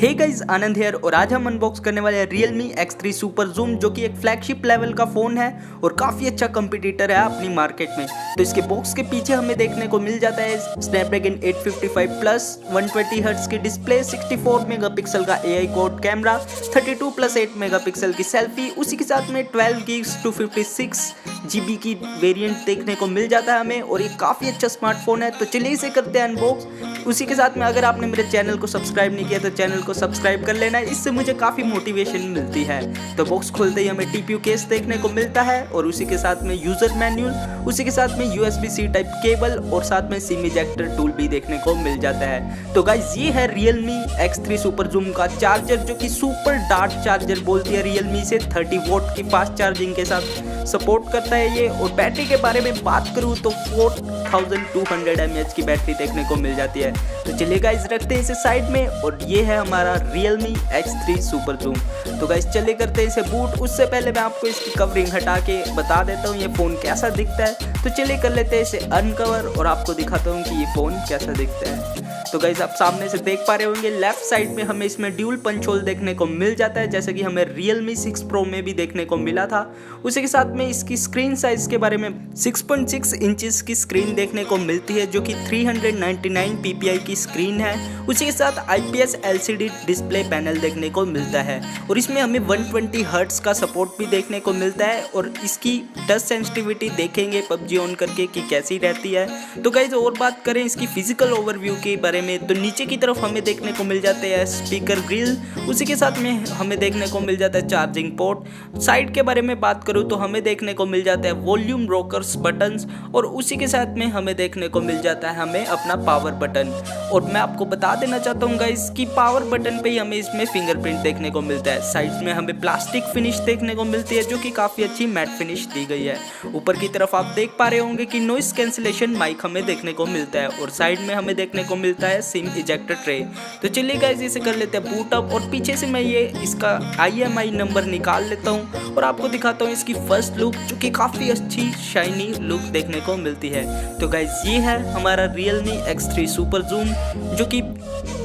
Hey guys, Anand here और आज हम अनबॉक्स करने वाले हैं Realme X3 सुपर जूम, जो कि एक फ्लैगशिप लेवल का फ़ोन है और काफ़ी अच्छा कंपटीटर है अपनी मार्केट में। तो इसके बॉक्स के पीछे हमें देखने को मिल जाता है स्नैपड्रैगन 855 प्लस 120 हर्ट्ज की डिस्प्ले, 64 मेगापिक्सल का AI code camera, 32 plus 8 megapixel की सेल्फी, उसी के साथ में 12 GB 256 GB की वेरिएंट देखने को मिल जाता है हमें। और ये काफ़ी अच्छा स्मार्टफोन है, तो चलिए इसे करते हैं अनबॉक्स। उसी के साथ में अगर आपने मेरे चैनल को सब्सक्राइब नहीं किया तो चैनल को सब्सक्राइब कर लेना है, इससे मुझे काफ़ी मोटिवेशन मिलती है। तो बॉक्स खोलते ही हमें TPU केस देखने को मिलता है और उसी के साथ में यूज़र मैनुअल, उसी के साथ में USB-C टाइप केबल और साथ में सिम इजेक्टर टूल भी देखने को मिल जाता है। तो गाइस, ये है Realme X3 सुपर जूम का चार्जर, जो कि सुपर डार्ट चार्जर बोलती है Realme से, 30 वोट की फास्ट चार्जिंग के साथ सपोर्ट करता है ये। और बैटरी के बारे में बात करूँ तो 4200 mAh की बैटरी देखने को मिल जाती है। तो चलिए गाइस, रखते हैं इसे साइड में और ये है हमारा Realme X3 सुपर जूम। तो गाइस चलिए करते हैं इसे बूट। उससे पहले मैं आपको इसकी कवरिंग हटा के बता देता हूँ ये फ़ोन कैसा दिखता है। तो चलिए कर लेते हैं इसे अनकवर और आपको दिखाता हूँ कि ये फ़ोन कैसा दिखता है। तो गाइस, आप सामने से देख पा रहे होंगे लेफ्ट साइड में हमें इसमें ड्यूल पंच होल देखने को मिल जाता है, जैसे कि हमें Realme 6 Pro में भी देखने को मिला था। उसी के साथ में इसकी स्क्रीन साइज के बारे में 6.6 इंचेस की स्क्रीन देखने को मिलती है, जो कि 399 ppi की स्क्रीन है। उसी के साथ IPS LCD डिस्प्ले पैनल देखने को मिलता है और इसमें हमें 120 हर्ट्ज का सपोर्ट भी देखने को मिलता है। और इसकी टच सेंसिटिविटी देखेंगे PUBG ऑन करके कि कैसी रहती है। तो गाइस, और बात करें इसकी फिजिकल ओवरव्यू के बारे में, तो नीचे की तरफ हमें देखने को मिल जाते हैं स्पीकर ग्रिल, उसी के साथ में हमें देखने को मिल जाता है चार्जिंग पोर्ट। साइड के बारे में बात करूँ तो हमें देखने को मिल जाता है वॉल्यूम रोकर्स बटन्स और उसी के साथ में हमें देखने को मिल जाता है हमें अपना पावर बटन। और मैं आपको बता देना चाहता हूँ गाइस कि पावर बटन पे ही हमें इसमें फिंगरप्रिंट देखने को मिलता है। साइड में हमें प्लास्टिक फिनिश देखने को मिलती है, जो कि काफ़ी अच्छी मैट फिनिश दी गई है। ऊपर की तरफ आप देख पा रहे होंगे कि नॉइस कैंसिलेशन माइक हमें देखने को मिलता है और साइड में हमें देखने को मिलता है सिम इजेक्टर ट्रे। तो चलिए गाइस, इसे कर लेते हैं बूट अप और पीछे से मैं ये इसका IMI नंबर निकाल लेता हूँ और आपको दिखाता हूँ इसकी फर्स्ट लुक, जो कि काफ़ी अच्छी शाइनी लुक देखने को मिलती है। तो गाइस, ये है हमारा Realme X3 सुपर जूम, जो कि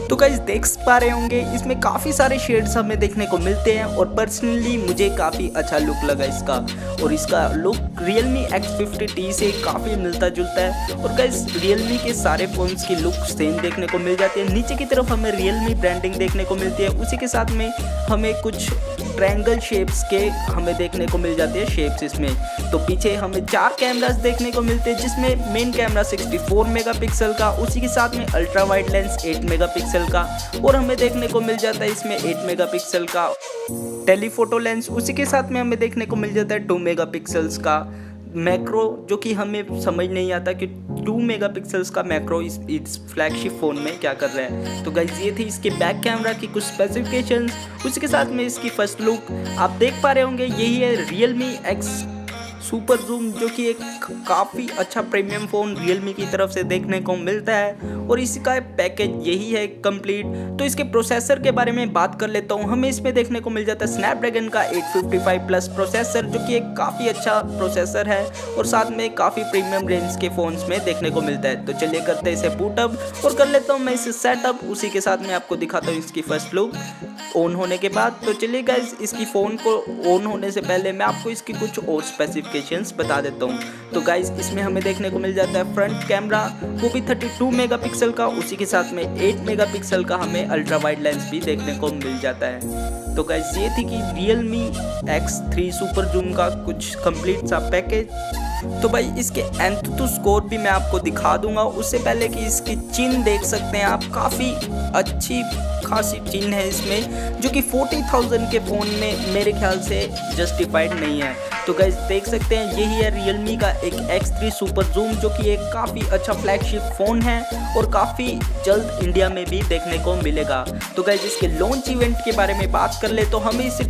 तो गाइस देख पा रहे होंगे इसमें काफ़ी सारे शेड्स हमें देखने को मिलते हैं और पर्सनली मुझे काफ़ी अच्छा लुक लगा इसका। और इसका लुक Realme X50T से काफ़ी मिलता जुलता है। और गाइस, Realme के सारे फ़ोन्स की लुक सेम देखने को मिल जाती है। नीचे की तरफ हमें Realme ब्रांडिंग देखने को मिलती है, उसी के साथ में हमें कुछ ट्रायंगल शेप्स के हमें देखने को मिल जाती है शेप्स इसमें। तो पीछे हमें 4 कैमरास देखने को मिलते हैं, जिसमें मेन कैमरा 64 मेगापिक्सल का, उसी के साथ में अल्ट्रा वाइड लेंस 8 मेगापिक्सल का और हमें देखने को मिल जाता है इसमें 8 मेगापिक्सल का टेलीफोटो लेंस, उसी के साथ में हमें देखने को मिल जाता है 2 मेगापिक्सल्स का मैक्रो, जो कि हमें समझ नहीं आता कि 2 मेगापिक्सल्स का मैक्रो इस फ्लैगशिप फ़ोन में क्या कर रहा है। तो गाइस, ये थी इसके बैक कैमरा की कुछ स्पेसिफिकेशंस। उसी के साथ में इसकी फर्स्ट लुक आप देख पा रहे होंगे, यही है Realme X सुपर जूम, जो कि एक काफ़ी अच्छा प्रीमियम फ़ोन Realme की तरफ से देखने को मिलता है और इसका पैकेज यही है कंप्लीट। तो इसके प्रोसेसर के बारे में बात कर लेता हूँ। हमें इसमें देखने को मिल जाता है स्नैपड्रैगन का 855 प्लस प्रोसेसर, जो कि एक काफ़ी अच्छा प्रोसेसर है और साथ में काफ़ी प्रीमियम रेंज के फ़ोन्स में देखने को मिलता है। तो चलिए करते हैं इसे बूट अप और कर लेता हूँ मैं इसे सेटअप। उसी के साथ में आपको दिखाता हूँ इसकी फर्स्ट लुक ऑन होने के बाद। तो चलिए गाइस, इसकी फ़ोन को ऑन होने से पहले मैं आपको इसकी कुछ और स्पेसिफिकेशंस बता देता हूँ। तो गाइस, इसमें हमें देखने को मिल जाता है फ्रंट कैमरा, वो भी 32 मेगापिक्सल का, उसी के साथ में 8 मेगापिक्सल का हमें अल्ट्रा वाइड लेंस भी देखने को मिल जाता है। तो गाइस, ये थी कि Realme X3 सुपर जूम का कुछ कंप्लीट सा पैकेज। तो भाई, इसके एंथुतु स्कोर भी मैं आपको दिखा दूंगा। उससे पहले कि इसकी चिन्ह देख सकते हैं आप, काफ़ी अच्छी खासी चिन्ह है इसमें, जो कि 40,000 के फ़ोन में मेरे ख्याल से जस्टिफाइड नहीं है। तो गाइस देख सकते हैं, यही है Realme का एक X3 सुपर जूम, जो कि एक काफ़ी अच्छा फ्लैगशिप फ़ोन है और काफ़ी जल्द इंडिया में भी देखने को मिलेगा। तो गाइस, इसके लॉन्च इवेंट के बारे में बात कर ले तो हमें इसे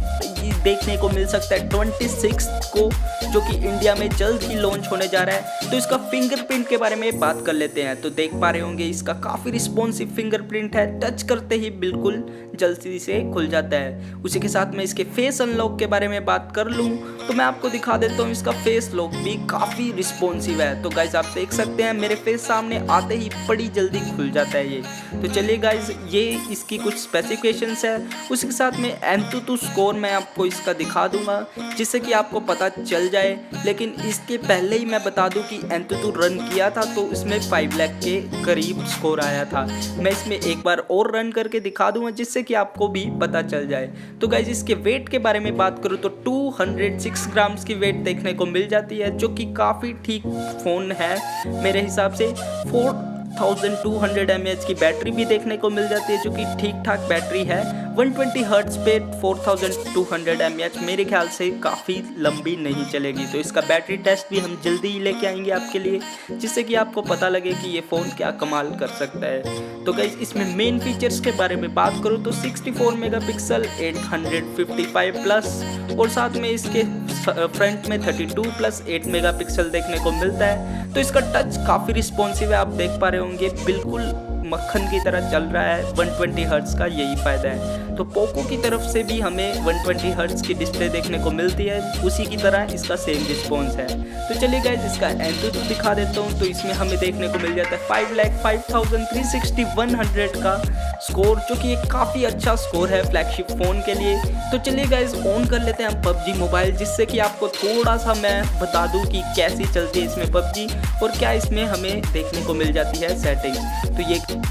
देखने को मिल सकता है 26 को, जो कि इंडिया में जल्द ही लॉन्च होने जा रहा है। तो इसका फिंगरप्रिंट के बारे में बात कर लेते हैं। तो देख पा रहे होंगे इसका काफ़ी रिस्पॉन्सिव फिंगरप्रिंट है, टच करते ही बिल्कुल जल्दी से खुल जाता है। उसी के साथ में इसके फेस अनलॉक के बारे में बात कर लूँ तो मैं आपको दिखा देता हूँ, इसका फेस लॉक भी काफ़ी रिस्पॉन्सिव है। तो गाइज आप देख सकते हैं मेरे फेस सामने आते ही बड़ी जल्दी खुल जाता है ये। तो चलिए गाइज, ये इसकी कुछ स्पेसिफिकेशंस है। उसके साथ में एंतुतु स्कोर मैं आपको इसका दिखा दूंगा जिससे कि आपको पता चल जाए। लेकिन इसके पहले ही मैं बता दूं कि एंतुतु रन किया था तो इसमें 5 लाख के करीब स्कोर आया था। मैं इसमें एक बार और रन करके दिखा दूंगा जिससे कि आपको भी पता चल जाए। तो गाइज इसके वेट के बारे में बात करूँ तो 206 ग्राम्स की वेट देखने को मिल जाती है, जो कि काफ़ी ठीक फ़ोन है मेरे हिसाब से। 4200 mAh की बैटरी भी देखने को मिल जाती है, जो कि ठीक ठाक बैटरी है। 120 हर्ट्ज पे 4200 mAh मेरे ख्याल से काफ़ी लंबी नहीं चलेगी। तो इसका बैटरी टेस्ट भी हम जल्दी ही लेके आएंगे आपके लिए, जिससे कि आपको पता लगे कि ये फ़ोन क्या कमाल कर सकता है। तो गाइस इसमें मेन फीचर्स के बारे में बात करूँ तो 64 मेगापिक्सल 855 प्लस और साथ में इसके फ्रंट में 32 प्लस 8 मेगापिक्सल देखने को मिलता है। तो इसका टच काफ़ी रिस्पॉन्सिव है, आप देख पा रहे होंगे बिल्कुल मक्खन की तरह चल रहा है। 120 हर्ट्ज का यही फ़ायदा है। तो पोको की तरफ से भी हमें 120 हर्ट्ज की डिस्प्ले देखने को मिलती है, उसी की तरह इसका सेम रिस्पॉन्स है। तो चलिए गाइस इसका एंतुतु दिखा देता हूँ। तो इसमें हमें देखने को मिल जाता है 5,05,360 का स्कोर, जो कि एक काफ़ी अच्छा स्कोर है फ्लैगशिप फ़ोन के लिए। तो चलिए गाइस ऑन कर लेते हैं हम PUBG मोबाइल, जिससे कि आपको थोड़ा सा मैं बता दूं कि कैसी चलती है इसमें PUBG और क्या इसमें हमें देखने को मिल जाती है सेटिंग्स।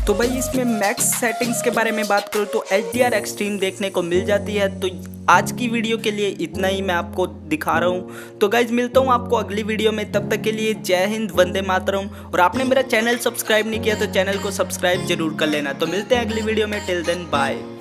तो भाई इसमें मैक्स सेटिंग्स के बारे में बात करूँ तो HDR एक्सट्रीम देखने को मिल जाती है। तो आज की वीडियो के लिए इतना ही मैं आपको दिखा रहा हूँ। तो गाइज मिलता हूँ आपको अगली वीडियो में, तब तक के लिए जय हिंद, वंदे मातरम। और आपने मेरा चैनल सब्सक्राइब नहीं किया तो चैनल को सब्सक्राइब जरूर कर लेना। तो मिलते हैं अगली वीडियो में, टिल देन बाय।